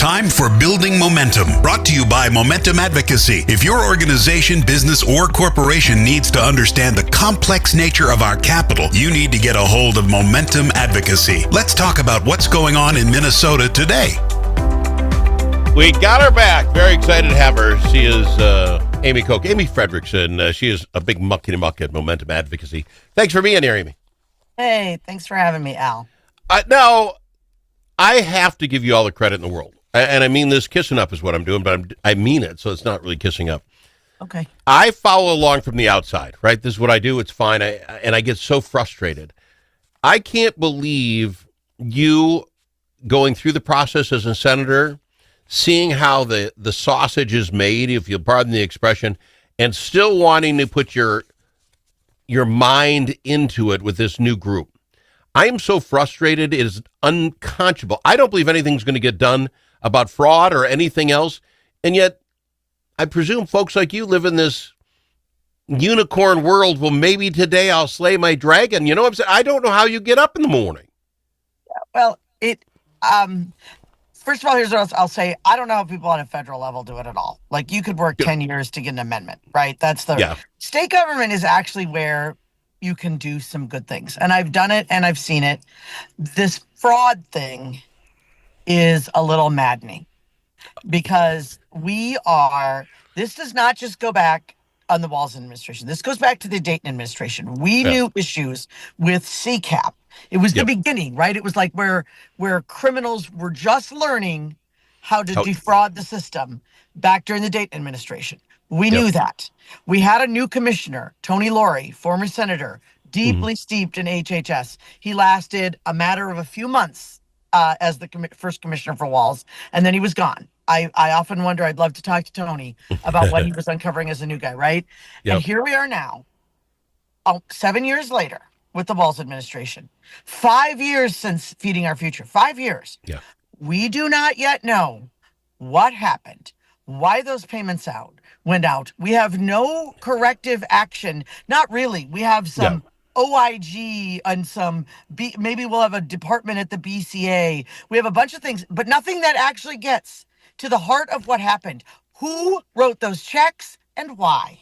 Time for Building Momentum, brought to you by Momentum Advocacy. If your organization, business, or corporation needs to understand the complex nature of our capital, you need to get a hold of Momentum Advocacy. Let's talk about what's going on in Minnesota today. We got her back. Very excited to have her. She is Amy Frederiksen. She is a big muck at Momentum Advocacy. Thanks for being here, Amy. Hey, thanks for having me, Al. Now, I have to give you all the credit in the world. And I mean this, kissing up is what I'm doing, but I mean it, so it's not really kissing up. Okay. I follow along from the outside, right? This is what I do. It's fine. And I get so frustrated. I can't believe you going through the process as a senator, seeing how the sausage is made, if you'll pardon the expression, and still wanting to put your mind into it with this new group. I am so frustrated. It is unconscionable. I don't believe anything's going to get done about fraud or anything else. And yet, I presume folks like you live in this unicorn world. Well, maybe today I'll slay my dragon. You know what I'm saying? I don't know how you get up in the morning. Well, first of all, here's what I'll say. I don't know how people on a federal level do it at all. Like, you could work 10 years to get an amendment, right? That's state government is actually where you can do some good things. And I've done it and I've seen it. This fraud thing is a little maddening because this does not just go back on the Walz administration. This goes back to the Dayton administration. We knew issues with CCAP. It was the beginning, right? It was like where criminals were just learning how to defraud the system back during the Dayton administration. We knew that. We had a new commissioner, Tony Laurie, former senator, deeply steeped in HHS. He lasted a matter of a few months as the first commissioner for Walz, and then he was gone. I often wonder, I'd love to talk to Tony about what he was uncovering as a new guy, right? Yep. And here we are now, 7 years later, with the Walz administration. 5 years since Feeding Our Future. 5 years. Yeah. We do not yet know what happened, why those payments went out. We have no corrective action. Not really. We have some OIG and some, maybe we'll have a department at the BCA. We have a bunch of things, but nothing that actually gets to the heart of what happened. Who wrote those checks and why?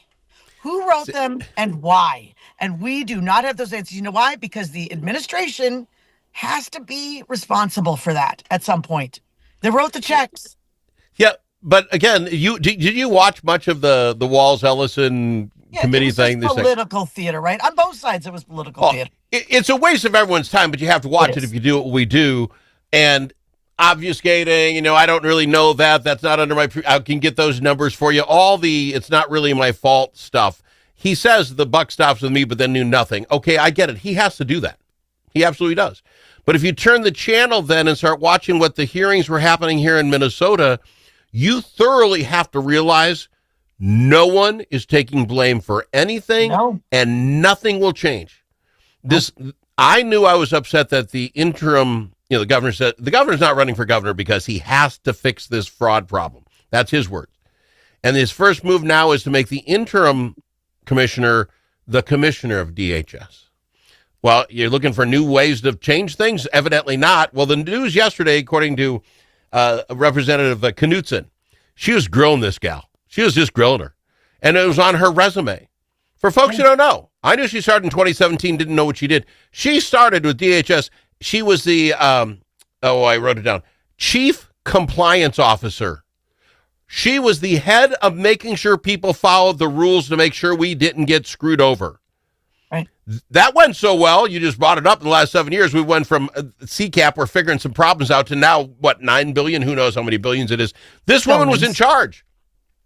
Who wrote them and why? And we do not have those answers. You know why? Because the administration has to be responsible for that at some point. They wrote the checks. Yeah, but again, did you watch much of the Walz-Ellison committee thing? Political theater, right? On both sides, it was political theater. It's a waste of everyone's time, but you have to watch it if you do what we do. And obfuscating, I don't really know that. That's not under my, I can get those numbers for you. It's not really my fault stuff. He says the buck stops with me, but then knew nothing. Okay, I get it. He has to do that. He absolutely does. But if you turn the channel then and start watching what the hearings were happening here in Minnesota, you thoroughly have to realize no one is taking blame for anything, and nothing will change. I knew I was upset that the interim, the governor said the governor's not running for governor because he has to fix this fraud problem. That's his words. And his first move now is to make the interim commissioner the commissioner of DHS. Well, you're looking for new ways to change things? Evidently not. Well, the news yesterday, according to Representative Knutson, she was grilling this gal. She was just grilling her. And it was on her resume. For folks who don't know, I knew she started in 2017, didn't know what she did. She started with DHS. She was the, I wrote it down, Chief Compliance Officer. She was the head of making sure people followed the rules to make sure we didn't get screwed over. Right. That went so well, you just brought it up in the last 7 years. We went from CCAP, we're figuring some problems out, to now, $9 billion? Who knows how many billions it is. This woman was in charge.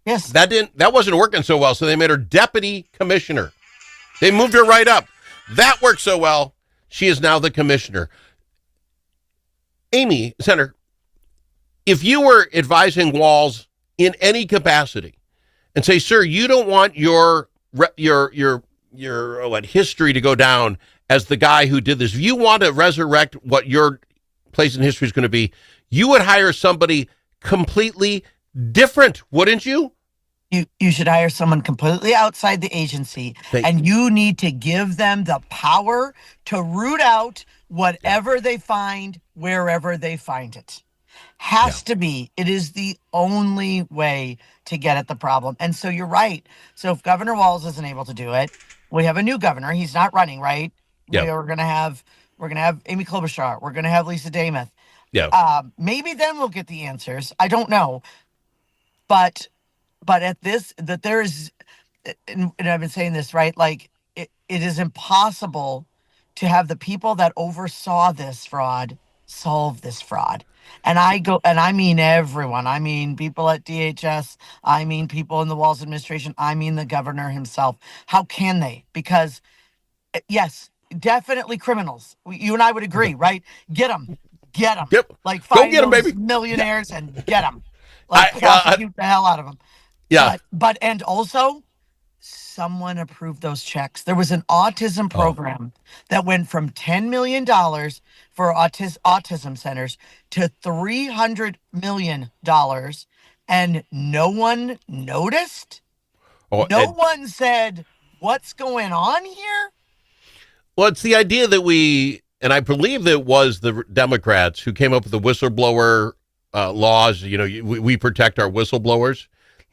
Yes. That wasn't working so well, so they made her deputy commissioner. They moved her right up. That worked so well, she is now the commissioner. Amy, Senator, if you were advising Walz in any capacity and say, sir, you don't want your history to go down as the guy who did this. If you want to resurrect what your place in history is going to be, you would hire somebody completely different, wouldn't you? You should hire someone completely outside the agency, and you need to give them the power to root out whatever they find, wherever they find it. Has to be. It is the only way to get at the problem. And so you're right. So if Governor Walz isn't able to do it, we have a new governor. He's not running, right? Yeah. We're gonna have Amy Klobuchar. We're gonna have Lisa Demuth. Yeah. Maybe then we'll get the answers. I don't know. But at this, that there is, and I've been saying this, right? Like it is impossible to have the people that oversaw this fraud solve this fraud. And I mean everyone. I mean people at DHS. I mean people in the Walz administration. I mean the governor himself. How can they? Because yes, definitely criminals. You and I would agree, right? Get them. Yep. Like Go find get them, those baby. millionaires and get them. Like prosecute the hell out of them. Yeah. But and also someone approved those checks. There was an autism program that went from $10 million for autism centers to $300 million, and no one noticed. No one said, what's going on here? Well, it's the idea that and I believe that it was the Democrats who came up with the whistleblower laws. You know, we protect our whistleblowers.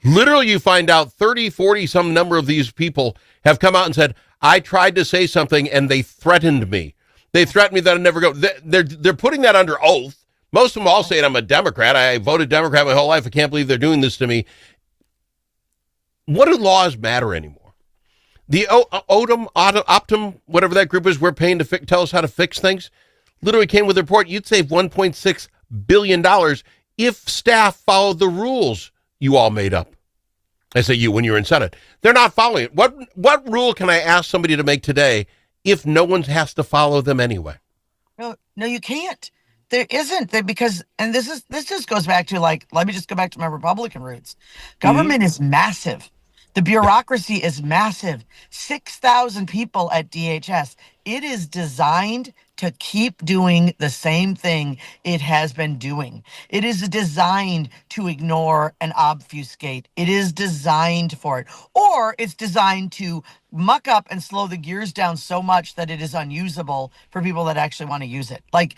Literally, you find out 30, 40, some number of these people have come out and said, I tried to say something and they threatened me. They threatened me that I'd never go. They're putting that under oath. Most of them all saying I'm a Democrat. I voted Democrat my whole life. I can't believe they're doing this to me. What do laws matter anymore? The Optum, whatever that group is, we're paying to tell us how to fix things, literally came with a report. You'd save $1.6 billion if staff followed the rules you all made up. I say you when you're in Senate. They're not following it. What rule can I ask somebody to make today if no one has to follow them anyway? No, you can't. There isn't. Because this just goes back to, like, let me just go back to my Republican roots. Government is massive. The bureaucracy is massive. 6,000 people at DHS. It is designed to keep doing the same thing it has been doing. It is designed to ignore and obfuscate. It is designed for it. Or it's designed to muck up and slow the gears down so much that it is unusable for people that actually want to use it. Like,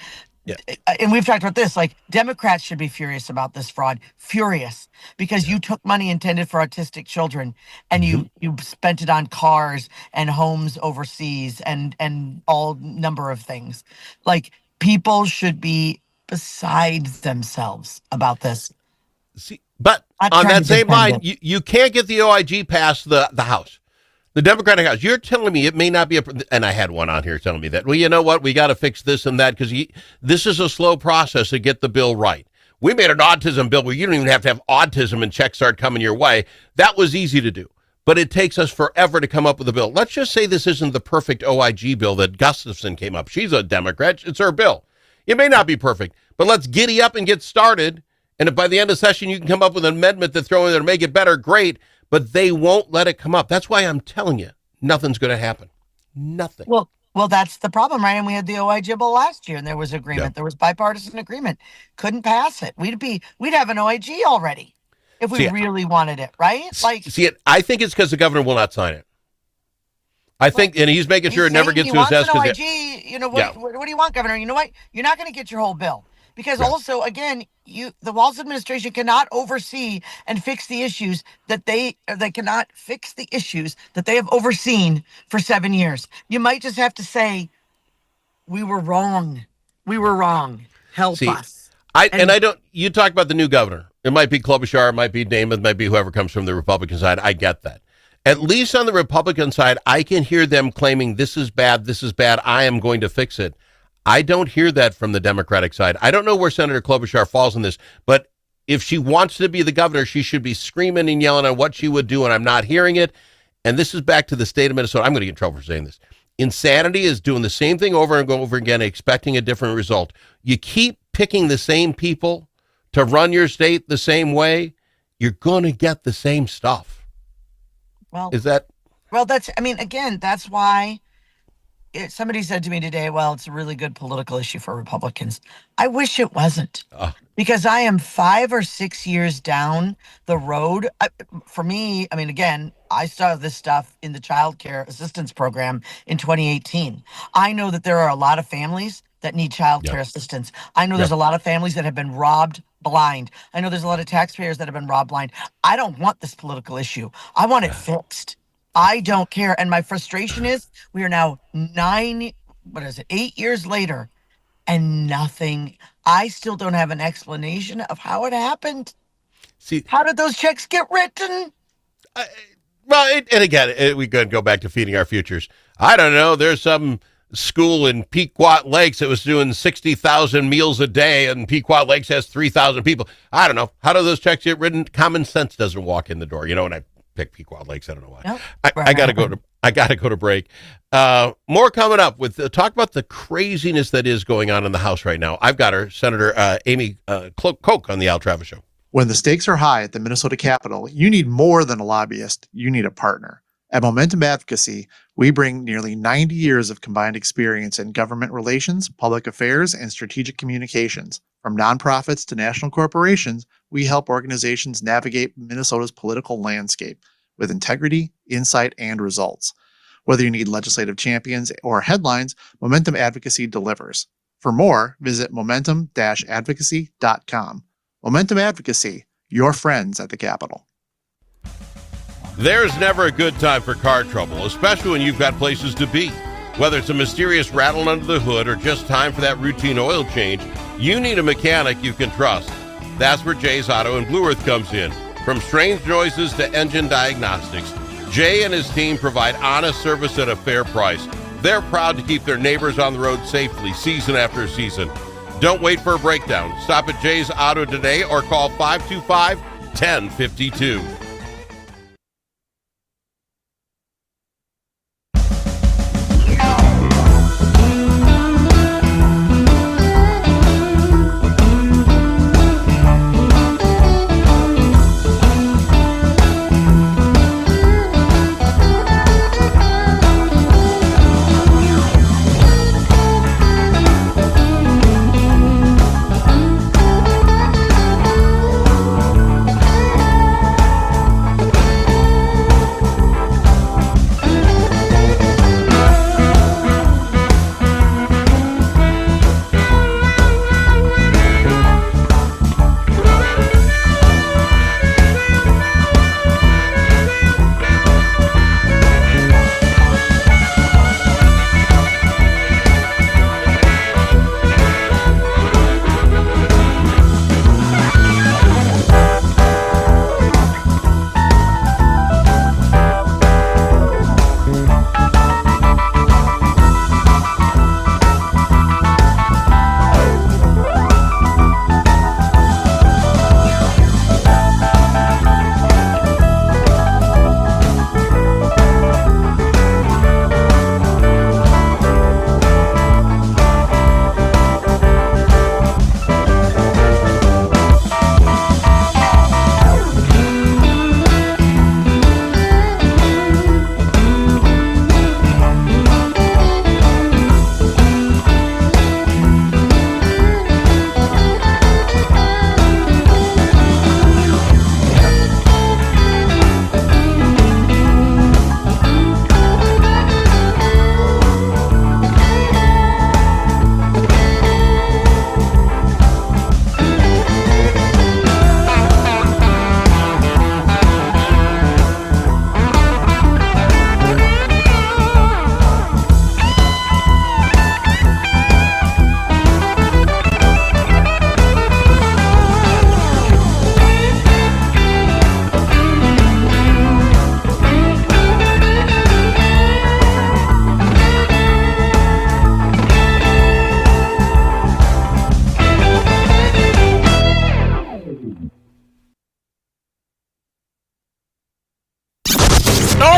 and we've talked about this, like Democrats should be furious about this fraud. Furious. Because you took money intended for autistic children and you spent it on cars and homes overseas and all number of things. Like, people should be beside themselves about this. See, but on that same line, you can't get the OIG past the House. The Democratic House, you're telling me it may not be and I had one on here telling me that, well, you know what, we got to fix this and that because this is a slow process to get the bill right. We made an autism bill where you don't even have to have autism and checks start coming your way. That was easy to do, but it takes us forever to come up with a bill. Let's just say this isn't the perfect OIG bill that Gustafson came up. She's a Democrat. It's her bill. It may not be perfect, but let's giddy up and get started. And if by the end of the session you can come up with an amendment to throw in there to make it better, great. But they won't let it come up. That's why I'm telling you, nothing's going to happen. Nothing. Well, that's the problem, right? And we had the OIG bill last year, and there was agreement. Yeah. There was bipartisan agreement. Couldn't pass it. We'd have an OIG already if we really wanted it, right? Like, I think it's because the governor will not sign it. I think, and he's making sure it never gets to his desk. OIG, you know, what do you want, Governor? You know what? You're not going to get your whole bill. Because also, again, the Walz administration cannot oversee and fix the issues that they cannot fix the issues that they have overseen for 7 years. You might just have to say, we were wrong. We were wrong. Help us. You talk about the new governor. It might be Klobuchar, it might be Namath, it might be whoever comes from the Republican side. I get that. At least on the Republican side, I can hear them claiming this is bad, I am going to fix it. I don't hear that from the Democratic side. I don't know where Senator Klobuchar falls in this, but if she wants to be the governor, she should be screaming and yelling on what she would do, and I'm not hearing it. And this is back to the state of Minnesota. I'm going to get in trouble for saying this. Insanity is doing the same thing over and over again, expecting a different result. You keep picking the same people to run your state the same way, you're going to get the same stuff. Well, again, that's why somebody said to me today, well, it's a really good political issue for Republicans. I wish it wasn't, because I am 5 or 6 years down the road. For me, again, I started this stuff in the child care assistance program in 2018. I know that there are a lot of families that need child care assistance. I know there's a lot of families that have been robbed blind. I know there's a lot of taxpayers that have been robbed blind. I don't want this political issue. I want it fixed. I don't care. And my frustration is we are now 8 years later and nothing. I still don't have an explanation of how it happened. See, how did those checks get written? And again, we could go back to feeding our futures. I don't know. There's some school in Pequot Lakes that was doing 60,000 meals a day, and Pequot Lakes has 3,000 people. I don't know. How do those checks get written? Common sense doesn't walk in the door. When I pick Pequot Lakes, I don't know why. Nope. I gotta go to break. More coming up with talk about the craziness that is going on in the House right now. I've got her, Senator Amy Koch, on the Al Travis Show. When the stakes are high at the Minnesota Capitol, you need more than a lobbyist. You need a partner. At Momentum Advocacy, we bring nearly 90 years of combined experience in government relations, public affairs, and strategic communications. From nonprofits to national corporations, we help organizations navigate Minnesota's political landscape with integrity, insight, and results. Whether you need legislative champions or headlines, Momentum Advocacy delivers. For more, visit momentum-advocacy.com. Momentum Advocacy, your friends at the Capitol. There's never a good time for car trouble, especially when you've got places to be. Whether it's a mysterious rattle under the hood or just time for that routine oil change, you need a mechanic you can trust. That's where Jay's Auto in Blue Earth comes in. From strange noises to engine diagnostics, Jay and his team provide honest service at a fair price. They're proud to keep their neighbors on the road safely, season after season. Don't wait for a breakdown. Stop at Jay's Auto today or call 525-1052.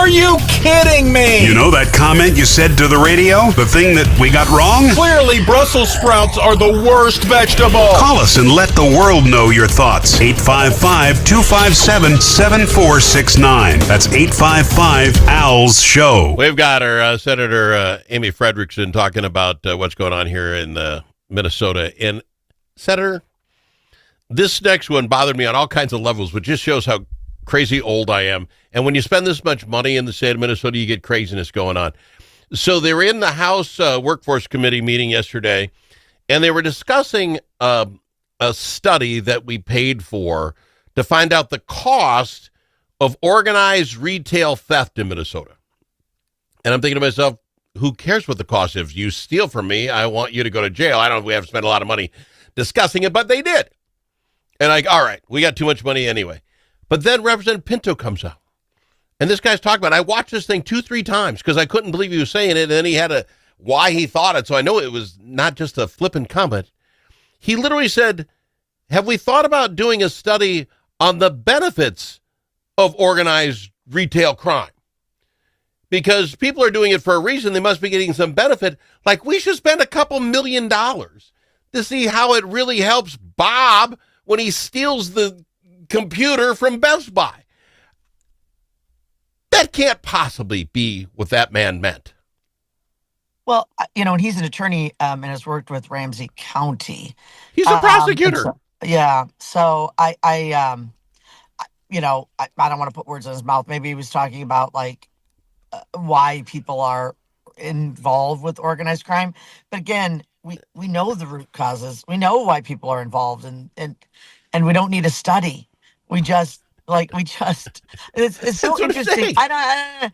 Are you kidding me? You know that comment you said to the radio? The thing that we got wrong? Clearly, Brussels sprouts are the worst vegetable. Call us and let the world know your thoughts. 855-257-7469. That's 855-AL's show. We've got our Senator Amy Frederiksen talking about what's going on here in Minnesota. And, Senator, this next one bothered me on all kinds of levels, which just shows how crazy old I am. And when you spend this much money in the state of Minnesota, you get craziness going on. So they were in the House Workforce Committee meeting yesterday, and they were discussing a study that we paid for to find out the cost of organized retail theft in Minnesota. And I'm thinking to myself, who cares what the cost is? You steal from me, I want you to go to jail. I don't know if we have to spend a lot of money discussing it, but they did. And all right, we got too much money anyway. But then Representative Pinto comes out. And this guy's talking about, I watched this thing 2-3 times because I couldn't believe he was saying it. And then he had why he thought it. So I know it was not just a flippant comment. He literally said, have we thought about doing a study on the benefits of organized retail crime? Because people are doing it for a reason. They must be getting some benefit. Like, we should spend a couple $1 million to see how it really helps Bob when he steals the computer from Best Buy. That can't possibly be what that man meant. Well, and he's an attorney and has worked with Ramsey County. He's a prosecutor. So I don't want to put words in his mouth. Maybe he was talking about why people are involved with organized crime. But again, we know the root causes. We know why people are involved, and we don't need a study. It's so interesting. It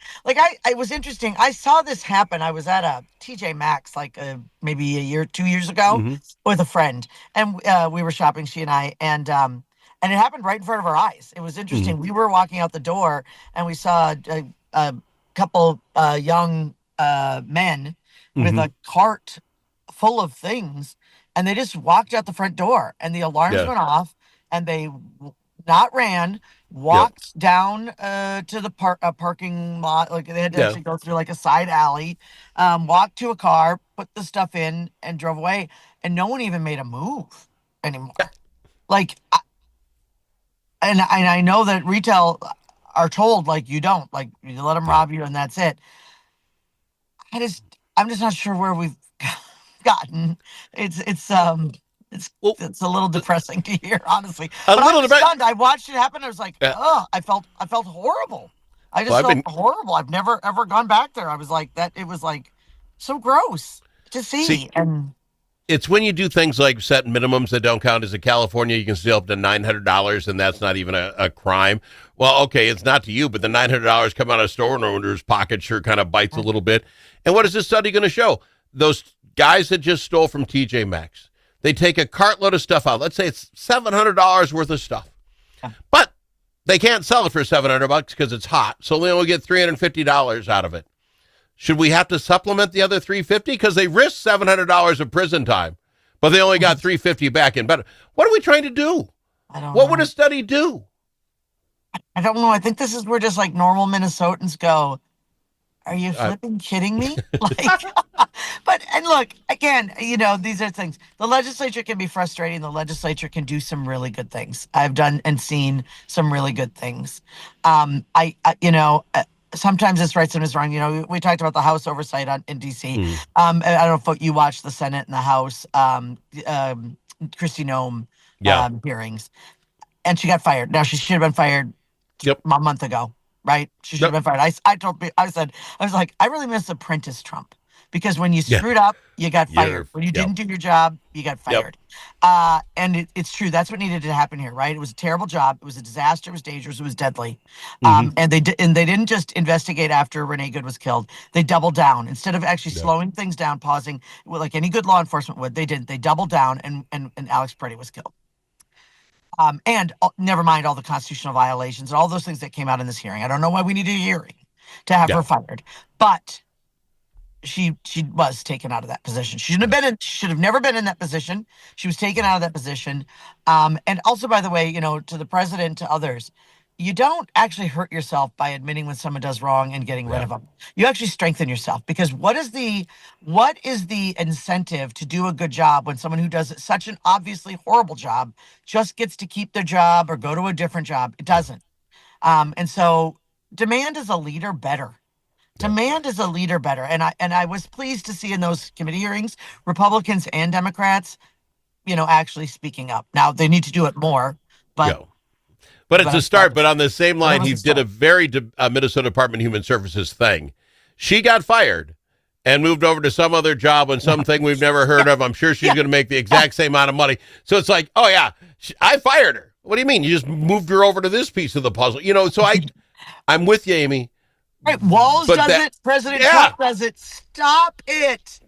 was interesting. I saw this happen. I was at a TJ Maxx maybe 2 years ago with a friend, and we were shopping, she and I, and it happened right in front of our eyes. It was interesting. We were walking out the door, and we saw a couple young men with a cart full of things, and they just walked out the front door, and the alarms went off, and they not ran, walked down to the parking lot. They had to actually go through a side alley, walked to a car, put the stuff in, and drove away. And no one even made a move anymore. And I know that retail are told you don't, you let them rob you and that's it. I'm just not sure where we've gotten. It's a little depressing to hear, honestly. But I was stunned. I watched it happen. I was like, I felt horrible. I just felt horrible. I've never ever gone back there. I was like that. It was so gross to see. And it's when you do things like set minimums that don't count. As in California, you can steal up to $900, and that's not even a crime. Well, okay, it's not to you, but the $900 come out of a store owner's pocket sure kind of bites a little bit. And what is this study going to show? Those guys that just stole from TJ Maxx, they take a cartload of stuff out. Let's say it's $700 worth of stuff, but they can't sell it for $700 because it's hot. So they only get $350 out of it. Should we have to supplement the other $350 because they risked $700 of prison time, but they only got $350 back in? But what are we trying to do? I don't know. What would a study do? I don't know. I think this is where just normal Minnesotans go, are you flipping kidding me? And look, again, these are things. The legislature can be frustrating. The legislature can do some really good things. I've done and seen some really good things. Sometimes it's right, sometimes it's wrong. We talked about the House oversight in D.C. I don't know if you watched the Senate and the House, Kristi Noem hearings, and she got fired. Now, she should have been fired a month ago. Right? She should have been fired. I was like, I really miss Apprentice Trump, because when you screwed up, you got fired. When you didn't do your job, you got fired. And it's true. That's what needed to happen here, right? It was a terrible job. It was a disaster. It was dangerous. It was deadly. And they didn't just investigate after Renee Good was killed. They doubled down. Instead of actually slowing things down, pausing, like any good law enforcement would, they didn't. They doubled down, and Alex Preddy was killed. And never mind all the constitutional violations and all those things that came out in this hearing. I don't know why we need a hearing to have her fired, but she was taken out of that position. She should have never been in that position. She was taken out of that position. And also, by the way, to the president, to others, you don't actually hurt yourself by admitting when someone does wrong and getting rid of them. You actually strengthen yourself, because what is the incentive to do a good job when someone who does such an obviously horrible job just gets to keep their job or go to a different job? It doesn't. And so demand as a leader better. Demand as a leader better. And I was pleased to see in those committee hearings, Republicans and Democrats, actually speaking up. Now they need to do it more, but it's a start. But on the same line, he did a very Minnesota Department of Human Services thing. She got fired, and moved over to some other job on something we've never heard of. I'm sure she's going to make the exact same amount of money. So it's like, oh yeah, I fired her. What do you mean? You just moved her over to this piece of the puzzle, so I'm with you, Amy. Right, Walz does it. President Trump does it. Stop it.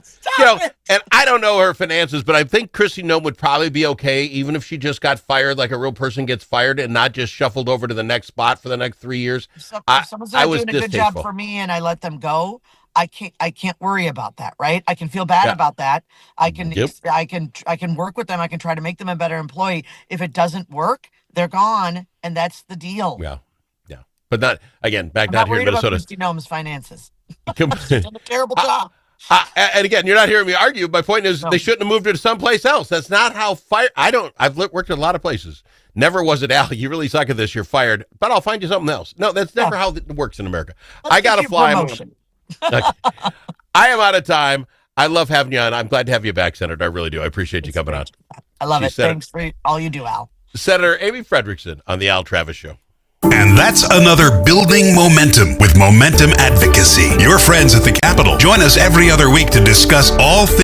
Stop it. And I don't know her finances, but I think Kristi Noem would probably be okay, even if she just got fired like a real person gets fired and not just shuffled over to the next spot for the next 3 years. If someone's not doing a good job for me and I let them go, I can't worry about that, right? I can feel bad about that. I can work with them. I can try to make them a better employee. If it doesn't work, they're gone, and that's the deal. Yeah. But not again. Back not here in Minnesota. Kristi Noem's finances. She's done a terrible job. And again, you're not hearing me argue. My point is, they shouldn't have moved her to someplace else. That's not how fire. I've worked at a lot of places. Never was it, Al. You really suck at this. You're fired. But I'll find you something else. No, that's never how it works in America. I gotta fly. Okay. I am out of time. I love having you on. I'm glad to have you back, Senator. I really do. I appreciate you coming on. I love it. Thanks for all you do, Al. Senator Amy Frederiksen on the Al Travis Show. And that's another Building Momentum with Momentum Advocacy. Your friends at the Capitol. Join us every other week to discuss all things